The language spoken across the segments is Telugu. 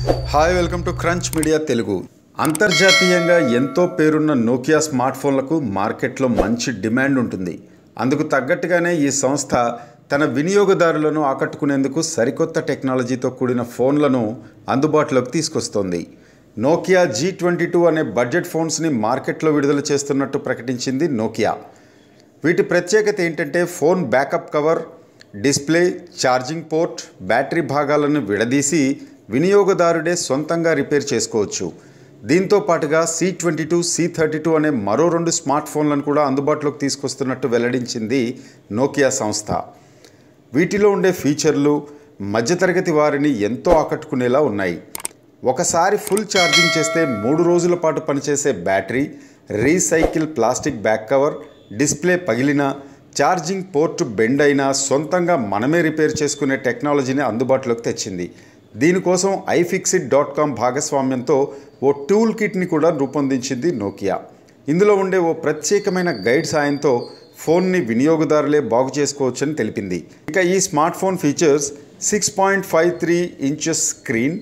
Hi welcome to crunch media Telugu. అంతర్జాతీయంగా ఎంతో పేరున్న నోకియా స్మార్ట్ ఫోన్లకు మార్కెట్లో మంచి డిమాండ్ ఉంటుంది. అందుకు తగ్గట్టుగానే ఈ సంస్థ తన వినియోగదారులను ఆకట్టుకునేందుకు సరికొత్త టెక్నాలజీతో కూడిన ఫోన్లను అందుబాటులోకి తీసుకొస్తోంది. నోకియా G22 అనే బడ్జెట్ ఫోన్స్ని మార్కెట్లో విడుదల చేస్తున్నట్టు ప్రకటించింది నోకియా. వీటి ప్రత్యేకత ఏంటంటే phone backup cover, display, charging port, battery భాగాలను విడదీసి వినియోగదారుడే సొంతంగా రిపేర్ చేసుకోవచ్చు. దీంతో పాటుగా C22, C32 అనే మరో 2 స్మార్ట్ ఫోన్లను కూడా అందుబాటులోకి తీసుకొస్తున్నట్టు వెల్లడించింది నోకియా సంస్థ. వీటిలో ఉండే ఫీచర్లు మధ్యతరగతి వారిని ఎంతో ఆకట్టుకునేలా ఉన్నాయి. ఒకసారి ఫుల్ ఛార్జింగ్ చేస్తే 3 రోజుల పాటు పనిచేసే battery, recycle plastic back cover, display పగిలిన, ఛార్జింగ్ పోర్ట్ బెండ్ అయినా సొంతంగా మనమే రిపేర్ చేసుకునే టెక్నాలజీని అందుబాటులోకి తెచ్చింది. దీనికోసం iFixit.com భాగస్వామ్యంతో ఓ టూల్ కిట్ని కూడా రూపొందించింది నోకియా. ఇందులో ఉండే ఓ ప్రత్యేకమైన గైడ్ సాయంతో ఫోన్ని వినియోగదారులే బాగు చేసుకోవచ్చని తెలిపింది. ఇక ఈ smart phone features 6.53 inches screen,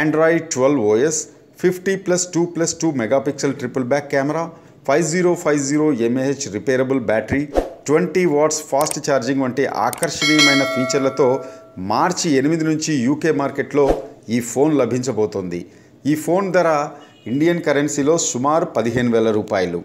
Android 12 OS, 50+2+2 megapixel triple back camera, 5050 mAh repairable battery, 20 watts fast charging వంటి ఆకర్షణీయమైన ఫీచర్లతో మార్చి 8 నుంచి UK మార్కెట్లో ఈ ఫోన్ లభించబోతోంది. ఈ ఫోన్ ధర ఇండియన్ కరెన్సీలో సుమారు 15,000 రూపాయలు.